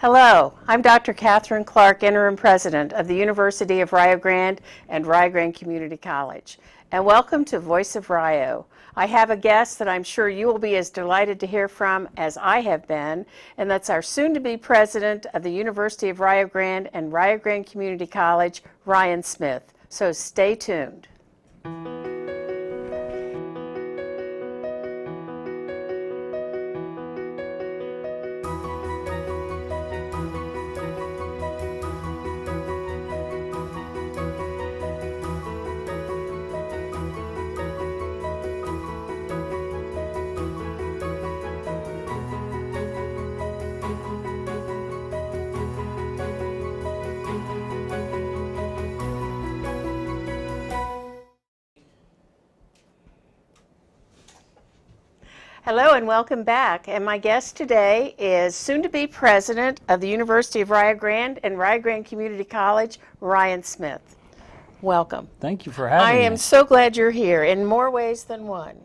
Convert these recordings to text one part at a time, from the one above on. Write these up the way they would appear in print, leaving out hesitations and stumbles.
Hello, I'm Dr. Catherine Clark, Interim President of the University of Rio Grande and Rio Grande Community College, and welcome to Voice of Rio. I have a guest that I'm sure you will be as delighted to hear from as I have been, and that's our soon-to-be President of the University of Rio Grande and Rio Grande Community College, Ryan Smith. So stay tuned. Hello and welcome back. And my guest today is soon-to-be President of the University of Rio Grande and Rio Grande Community College, Ryan Smith. Welcome. Thank you for having me. I am so glad you're here in more ways than one.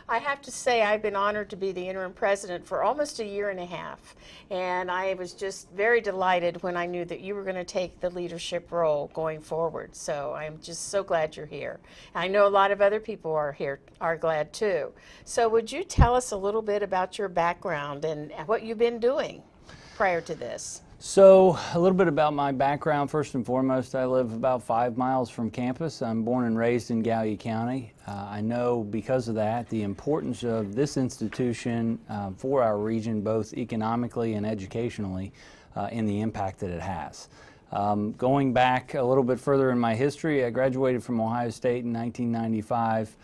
I have to say I've been honored to be the interim president for almost a year and a half, and I was just very delighted when I knew that you were going to take the leadership role going forward. So I'm just so glad you're here. I know a lot of other people are glad too. So would you tell us a little bit about your background and what you've been doing prior to this? So a little bit about my background. First and foremost, I live about 5 miles from campus. I'm born and raised in Gallia County. I know because of that the importance of this institution for our region, both economically and educationally, in the impact that it has. Going back a little bit further in my history, I graduated from Ohio State in 1995,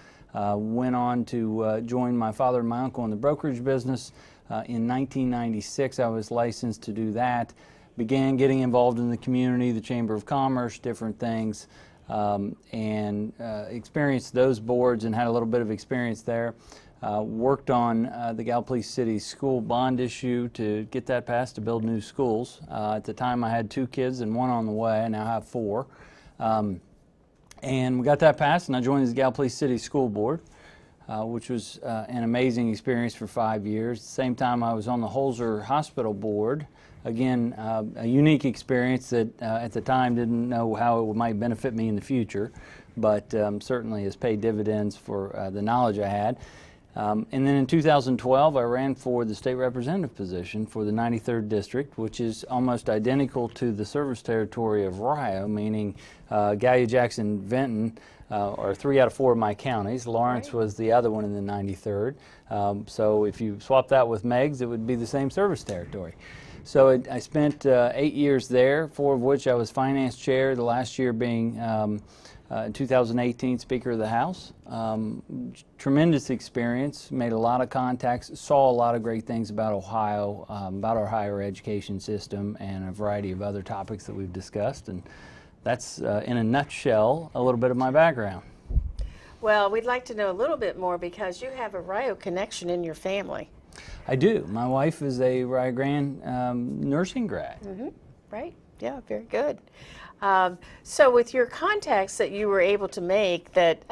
went on to join my father and my uncle in the brokerage business. In 1996, I was licensed to do that. Began getting involved in the community, the Chamber of Commerce, different things, and experienced those boards and had a little bit of experience there. Worked on the Gallipolis City School bond issue to get that passed to build new schools. At the time, I had 2 kids and 1 on the way. I now have 4. And we got that passed, and I joined the Gallipolis City School Board, which was an amazing experience for 5 years. At the same time, I was on the Holzer Hospital Board. Again, a unique experience that at the time didn't know how it might benefit me in the future, but certainly has paid dividends for the knowledge I had. And then in 2012, I ran for the state representative position for the 93rd District, which is almost identical to the service territory of Rio, meaning Gallia, Jackson, Vinton, are 3 out of 4 of my counties. Lawrence was the other one in the 93rd. So if you swap that with Meigs, it would be the same service territory. So I spent 8 years there, 4 of which I was finance chair, the last year being in 2018 Speaker of the House. Tremendous experience, made a lot of contacts, saw a lot of great things about Ohio, about our higher education system, and a variety of other topics that we've discussed. And that's, in a nutshell, a little bit of my background. Well, we'd like to know a little bit more because you have a Rio connection in your family. I do. My wife is a Rio Grande nursing grad. Mm-hmm. Right. Yeah, very good. So with your contacts that you were able to make that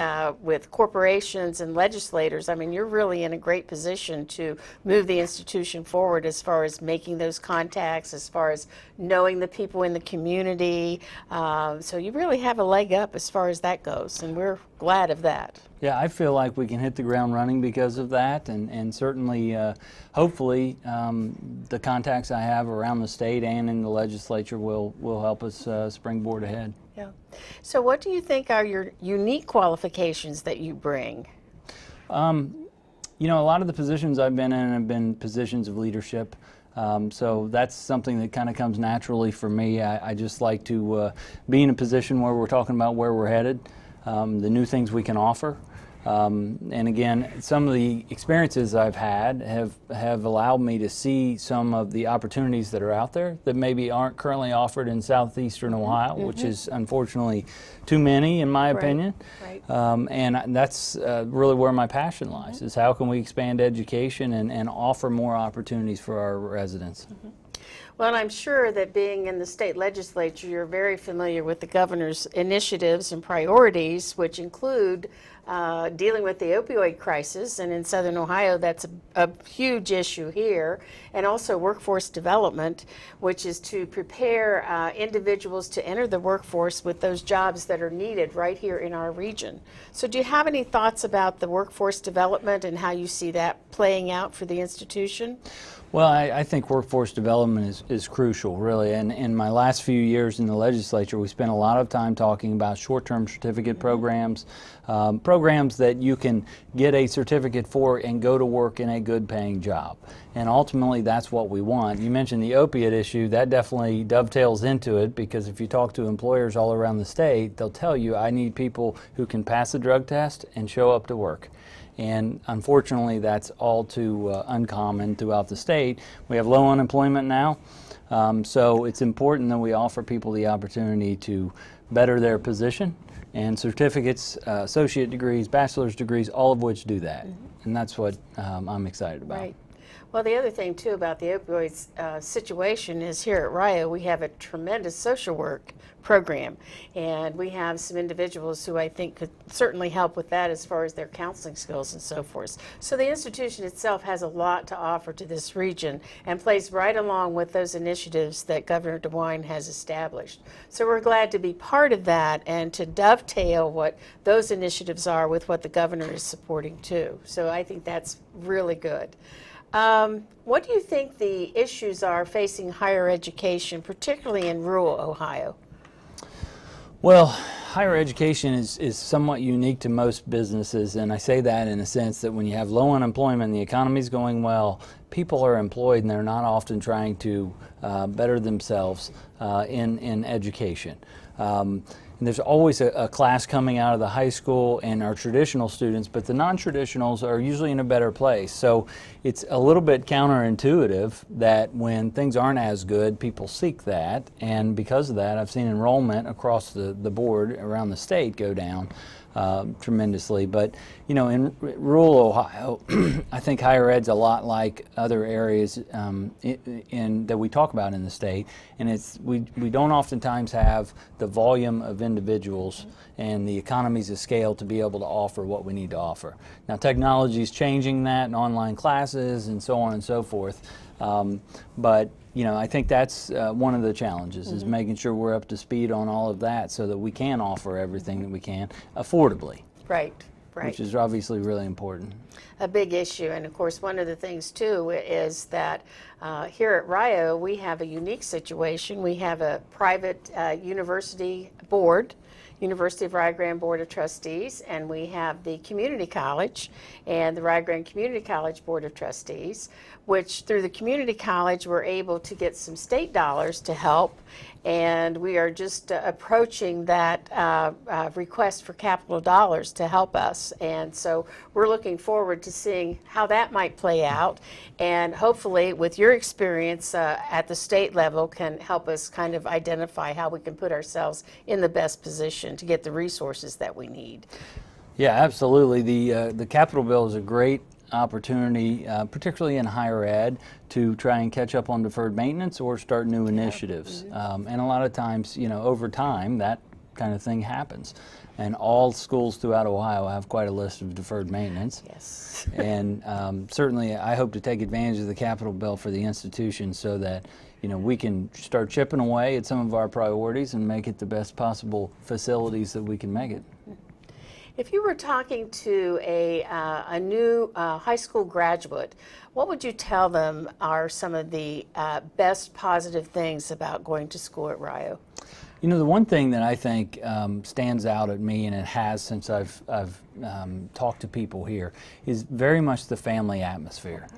with corporations and legislators, I mean, you're really in a great position to move the institution forward as far as making those contacts, as far as knowing the people in the community. So you really have a leg up as far as that goes, and we're glad of that. Yeah, I feel like we can hit the ground running because of that, and certainly, hopefully, the contacts I have around the state and in the legislature will help us springboard ahead. Yeah. So what do you think are your unique qualifications that you bring? You know, a lot of the positions I've been in have been positions of leadership. So that's something that kind of comes naturally for me. I just like to be in a position where we're talking about where we're headed, the new things we can offer. And again, some of the experiences I've had have allowed me to see some of the opportunities that are out there that maybe aren't currently offered in southeastern Ohio, which is unfortunately too many in my opinion. Right. And that's really where my passion lies, is how can we expand education and offer more opportunities for our residents. Well, and I'm sure that being in the state legislature, you're very familiar with the governor's initiatives and priorities, which include dealing with the opioid crisis, and in Southern Ohio, that's a huge issue here, and also workforce development, which is to prepare individuals to enter the workforce with those jobs that are needed right here in our region. So do you have any thoughts about the workforce development and how you see that playing out for the institution? Well, I think workforce development is crucial, really. And in my last few years in the legislature, we spent a lot of time talking about short-term certificate programs, programs that you can get a certificate for and go to work in a good-paying job. And ultimately, that's what we want. You mentioned the opiate issue. That definitely dovetails into it, because if you talk to employers all around the state, they'll tell you, I need people who can pass the drug test and show up to work. And unfortunately, that's all too uncommon throughout the state. We have low unemployment now, so it's important that we offer people the opportunity to better their position. And certificates, associate degrees, bachelor's degrees, all of which do that. And that's what I'm excited about. Right. Well, the other thing, too, about the opioids situation is here at Rio, we have a tremendous social work program, and we have some individuals who I think could certainly help with that as far as their counseling skills and so forth. So the institution itself has a lot to offer to this region and plays right along with those initiatives that Governor DeWine has established. So we're glad to be part of that and to dovetail what those initiatives are with what the governor is supporting, too. So I think that's really good. What do you think the issues are facing higher education, particularly in rural Ohio? Well, higher education is somewhat unique to most businesses, and I say that in a sense that when you have low unemployment and the economy's going well, people are employed and they're not often trying to better themselves in education. And there's always a class coming out of the high school and our traditional students, but the non-traditionals are usually in a better place. So it's a little bit counterintuitive that when things aren't as good, people seek that. And because of that, I've seen enrollment across the board around the state go down tremendously. But, you know, in rural Ohio, I think higher ed's a lot like other areas that we talk about in the state. And we don't oftentimes have the volume of individuals and the economies of scale to be able to offer what we need to offer. Now, technology is changing that, and online classes and so on and so forth. But you know, I think that's one of the challenges, is making sure we're up to speed on all of that so that we can offer everything that we can affordably. Right, right. Which is obviously really important. A big issue, and of course one of the things too is that here at Rio we have a unique situation. We have a private university board, University of Rio Grande Board of Trustees, and we have the Community College and the Rio Grande Community College Board of Trustees, which through the Community College we're able to get some state dollars to help, and we are just approaching that request for capital dollars to help us. And so we're looking forward to seeing how that might play out, and hopefully with your experience at the state level can help us kind of identify how we can put ourselves in the best position to get the resources that we need. Yeah, absolutely. The capital bill is a great opportunity, particularly in higher ed, to try and catch up on deferred maintenance or start new initiatives. And a lot of times, you know, over time, that kind of thing happens. And all schools throughout Ohio have quite a list of deferred maintenance. Yes. And certainly, I hope to take advantage of the capital bill for the institution so that, you know, we can start chipping away at some of our priorities and make it the best possible facilities that we can make it. If you were talking to a new high school graduate, what would you tell them are some of the best positive things about going to school at Rio? You know, the one thing that I think stands out at me, and it has since I've talked to people here, is very much the family atmosphere.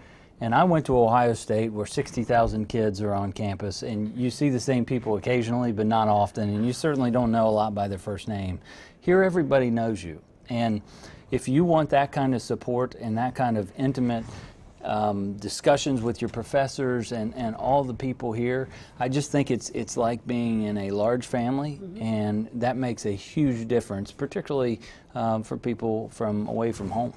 And I went to Ohio State where 60,000 kids are on campus, and you see the same people occasionally, but not often, and you certainly don't know a lot by their first name. Here, everybody knows you. And if you want that kind of support and that kind of intimate discussions with your professors and all the people here, I just think it's like being in a large family, and that makes a huge difference, particularly for people from away from home.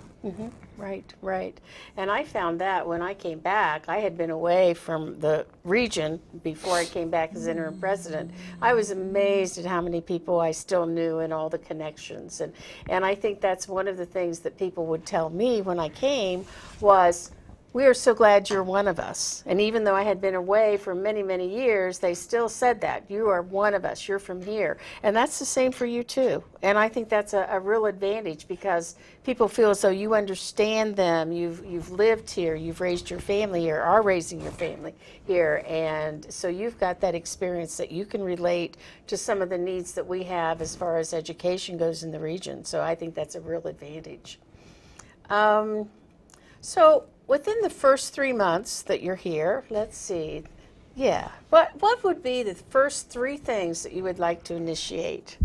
Right, right. And I found that when I came back, I had been away from the region before I came back as interim president. I was amazed at how many people I still knew and all the connections. And I think that's one of the things that people would tell me when I came was, we are so glad you're one of us. And even though I had been away for many, many years, they still said that. You are one of us. You're from here. And that's the same for you, too. And I think that's a real advantage because people feel as though you understand them. You've lived here. You've raised your family here, are raising your family here. And so you've got that experience that you can relate to some of the needs that we have as far as education goes in the region. So I think that's a real advantage. So within the first 3 months that you're here, let's see, what would be the first 3 things that you would like to initiate?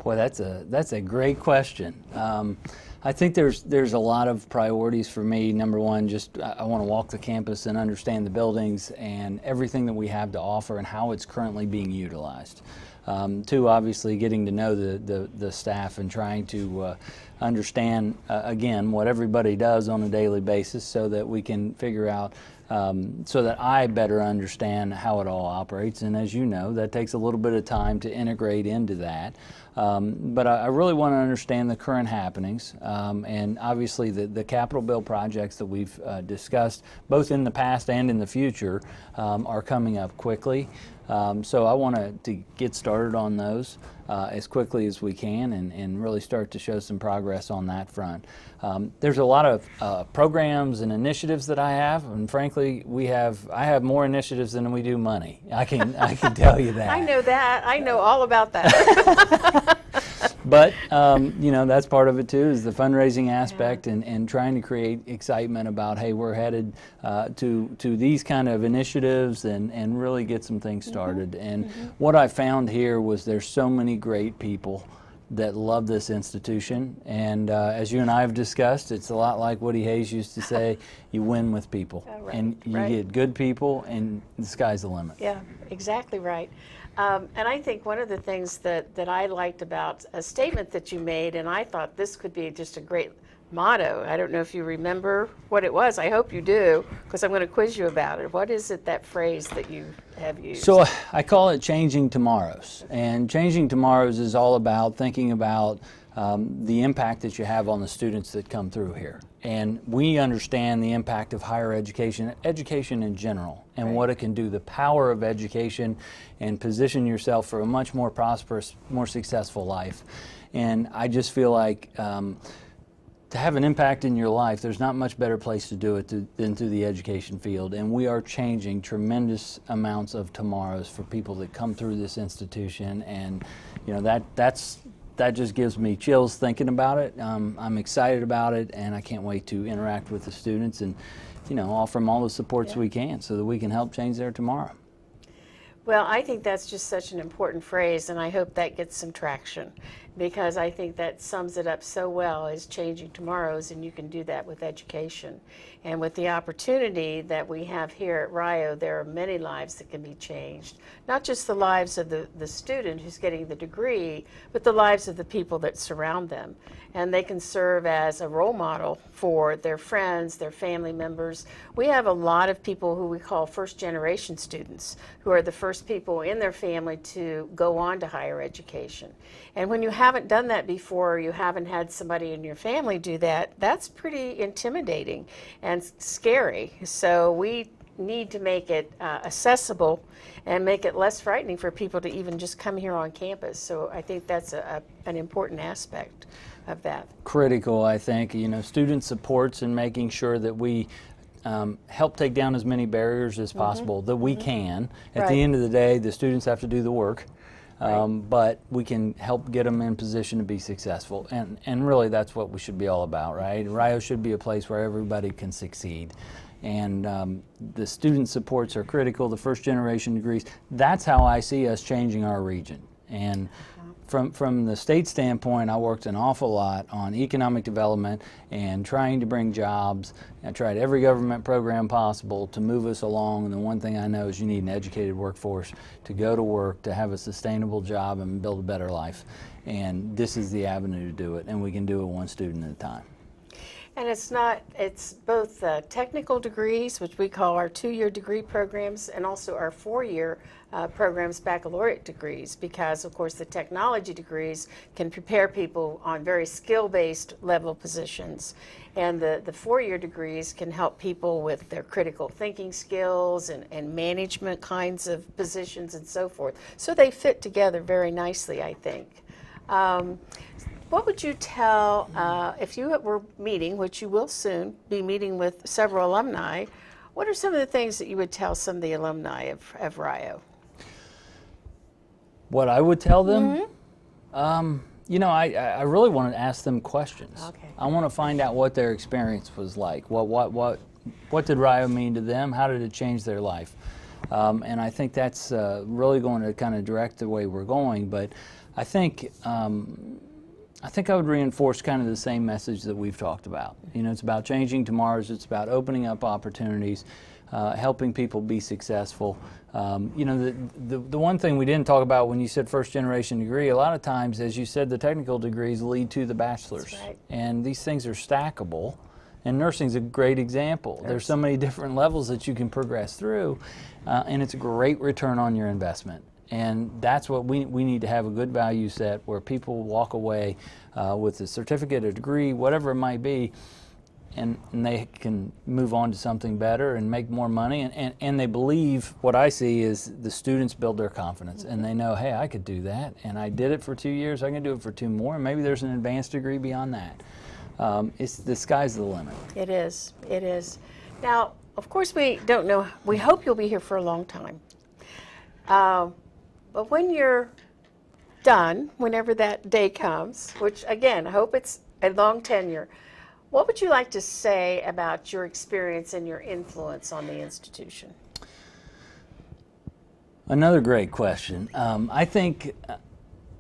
Boy, that's a great question. I think there's a lot of priorities for me. Number one, just I want to walk the campus and understand the buildings and everything that we have to offer and how it's currently being utilized. 2, obviously getting to know the staff and trying to understand, again, what everybody does on a daily basis so that we can figure out, so that I better understand how it all operates. And as you know, that takes a little bit of time to integrate into that. But I really want to understand the current happenings, and obviously the capital bill projects that we've discussed, both in the past and in the future, are coming up quickly. So I want to get started on those as quickly as we can and really start to show some progress on that front. There's a lot of programs and initiatives that I have, and frankly, I have more initiatives than we do money. I can tell you that. I know that. I know all about that. But you know, that's part of it too, is the fundraising aspect and trying to create excitement about, hey, we're headed to these kind of initiatives and really get some things started. And what I found here was there's so many great people that love this institution, and as you and I have discussed, it's a lot like Woody Hayes used to say, you win with people. And you get good people and the sky's the limit. Yeah, exactly right. And I think one of the things that I liked about a statement that you made, and I thought this could be just a great motto. I don't know if you remember what it was. I hope you do, because I'm going to quiz you about it. What is it, that phrase that you have used? So I call it changing tomorrows. And changing tomorrows is all about thinking about the impact that you have on the students that come through here. And we understand the impact of higher education in general, and what it can do, the power of education, and position yourself for a much more prosperous, more successful life. And I just feel like to have an impact in your life, there's not much better place to do it than through the education field. And we are changing tremendous amounts of tomorrows for people that come through this institution. And you know, that just gives me chills thinking about it. I'm excited about it, and I can't wait to interact with the students and, you know, offer them all the supports we can so that we can help change their tomorrow. Well, I think that's just such an important phrase, and I hope that gets some traction, because I think that sums it up so well, as changing tomorrows, and you can do that with education. And with the opportunity that we have here at Rio, there are many lives that can be changed. Not just the lives of the student who's getting the degree, but the lives of the people that surround them. And they can serve as a role model for their friends, their family members. We have a lot of people who we call first-generation students, who are the first people in their family to go on to higher education. And when you haven't done that before, or you haven't had somebody in your family do that, that's pretty intimidating and scary. So we need to make it accessible and make it less frightening for people to even just come here on campus. So I think that's an important aspect of that. Critical, I think, you know, student supports and making sure that we help take down as many barriers as possible that we can. At the end of the day, the students have to do the work. But we can help get them in position to be successful, and really that's what we should be all about, right? Rio should be a place where everybody can succeed, and the student supports are critical, the first generation degrees. That's how I see us changing our region. And from the state standpoint, I worked an awful lot on economic development and trying to bring jobs. I tried every government program possible to move us along, and the one thing I know is you need an educated workforce to go to work, to have a sustainable job and build a better life. And this is the avenue to do it, and we can do it one student at a time. And it's both technical degrees, which we call our 2-year degree programs, and also our 4-year programs, baccalaureate degrees, because of course the technology degrees can prepare people on very skill-based level positions. And the 4-year degrees can help people with their critical thinking skills and management kinds of positions and so forth. So they fit together very nicely, I think. What would you tell, if you were meeting, which you will soon be meeting with several alumni, what are some of the things that you would tell some of the alumni of Rio? What I would tell them? You know, I really want to ask them questions. Okay. I want to find out what their experience was like. What did Rio mean to them? How did it change their life? And I think that's really going to kind of direct the way we're going. But I think I would reinforce kind of the same message that we've talked about. You know, it's about changing tomorrows. It's about opening up opportunities, helping people be successful. You know, the one thing we didn't talk about when you said first generation degree, a lot of times, as you said, the technical degrees lead to the bachelor's. That's right. And these things are stackable. And nursing's a great example. Yes. There's so many different levels that you can progress through, and it's a great return on your investment. And that's what we need to have, a good value set where people walk away with a certificate, a degree, whatever it might be, and they can move on to something better and make more money. And they believe, what I see is the students build their confidence, and they know, hey, I could do that, and I did it for 2 years, I can do it for 2 more, and maybe there's an advanced degree beyond that. It's the sky's the limit. It is. It is. Now, of course, we don't know. We hope you'll be here for a long time. But when you're done, whenever that day comes, which again, I hope it's a long tenure, what would you like to say about your experience and your influence on the institution? Another great question. I think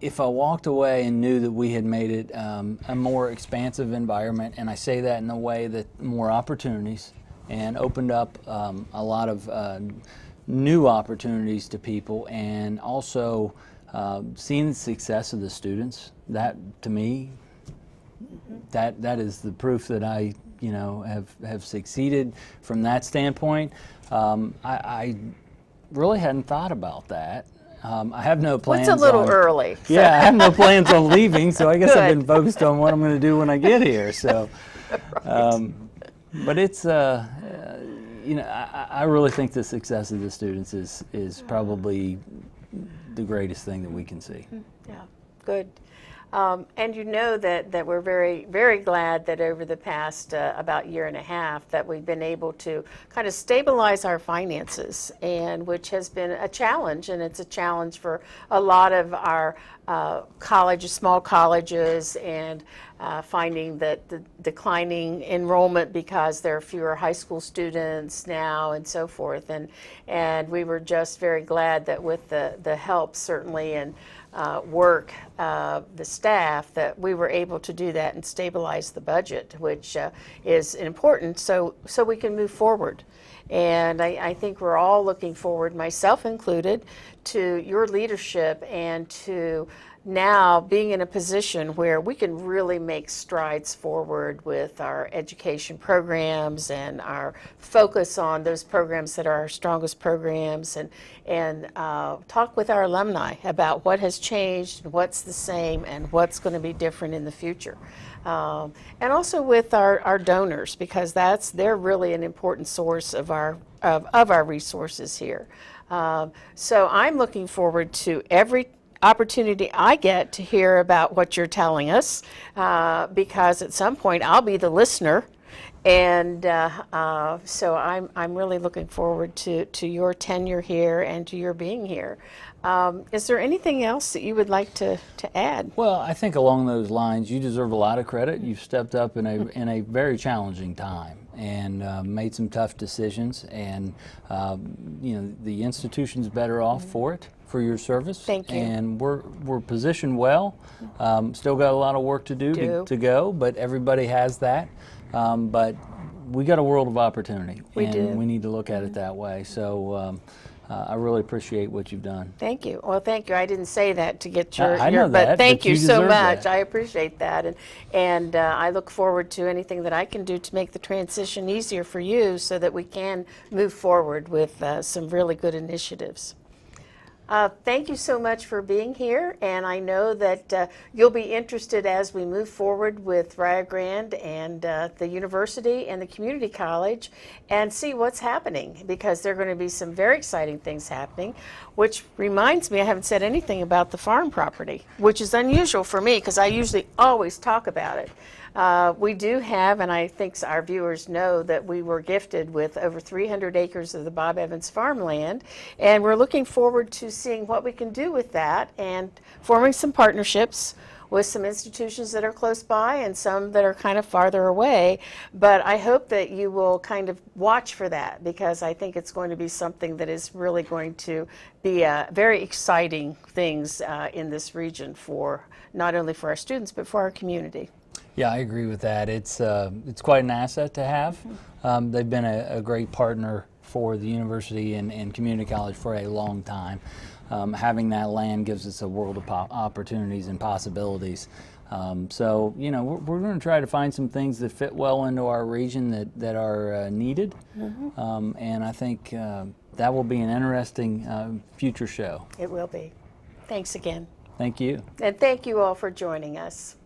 if I walked away and knew that we had made it a more expansive environment, and I say that in a way that more opportunities and opened up a lot of new opportunities to people, and also seeing the success of the students, that to me, that is the proof that I have succeeded from that standpoint. I really hadn't thought about that. I have no plans. It's a little early. So. Yeah, I have no plans on leaving, so I guess Good. I've been focused on what I'm going to do when I get here. So, Right. but it's I really think the success of the students is probably the greatest thing that we can see. Yeah, good. And you know that we're very, very glad that over the past about year and a half that we've been able to kind of stabilize our finances, and which has been a challenge, and it's a challenge for a lot of our colleges, small colleges, and finding that the declining enrollment because there are fewer high school students now and so forth. And we were just very glad that with the help certainly and work, the staff, that we were able to do that and stabilize the budget, which is important so we can move forward. And I think we're all looking forward, myself included, to your leadership and to now being in a position where we can really make strides forward with our education programs and our focus on those programs that are our strongest programs, and talk with our alumni about what has changed, what's the same, and what's going to be different in the future. And also with our donors, because they're really an important source of our resources here. So I'm looking forward to every opportunity I get to hear about what you're telling us, because at some point I'll be the listener, and so I'm really looking forward to your tenure here and to your being here. Is there anything else that you would like to add? Well, I think along those lines, you deserve a lot of credit. You've stepped up in a very challenging time and made some tough decisions, and the institution's better off for it, for your service. Thank you. And we're positioned well. Still got a lot of work to do to go, but everybody has that. But we got a world of opportunity, We and do. we need to look at it that way. So I really appreciate what you've done. Thank you. Well, thank you. I didn't say that to get your, I know but that, thank but you you so deserve much. that. I appreciate that, and I look forward to anything that I can do to make the transition easier for you, so that we can move forward with some really good initiatives. Thank you so much for being here, and I know that you'll be interested as we move forward with Rio Grande and the university and the community college and see what's happening, because there are going to be some very exciting things happening, which reminds me I haven't said anything about the farm property, which is unusual for me because I usually always talk about it. We do have, and I think our viewers know, that we were gifted with over 300 acres of the Bob Evans farmland, and we're looking forward to seeing what we can do with that and forming some partnerships with some institutions that are close by and some that are kind of farther away. But I hope that you will kind of watch for that, because I think it's going to be something that is really going to be very exciting things in this region, for not only for our students but for our community. Yeah, I agree with that. It's quite an asset to have. They've been a great partner for the university and community college for a long time. Having that land gives us a world of opportunities and possibilities. So, you know, we're going to try to find some things that fit well into our region that are needed. And I think that will be an interesting future show. It will be. Thanks again. Thank you. And thank you all for joining us.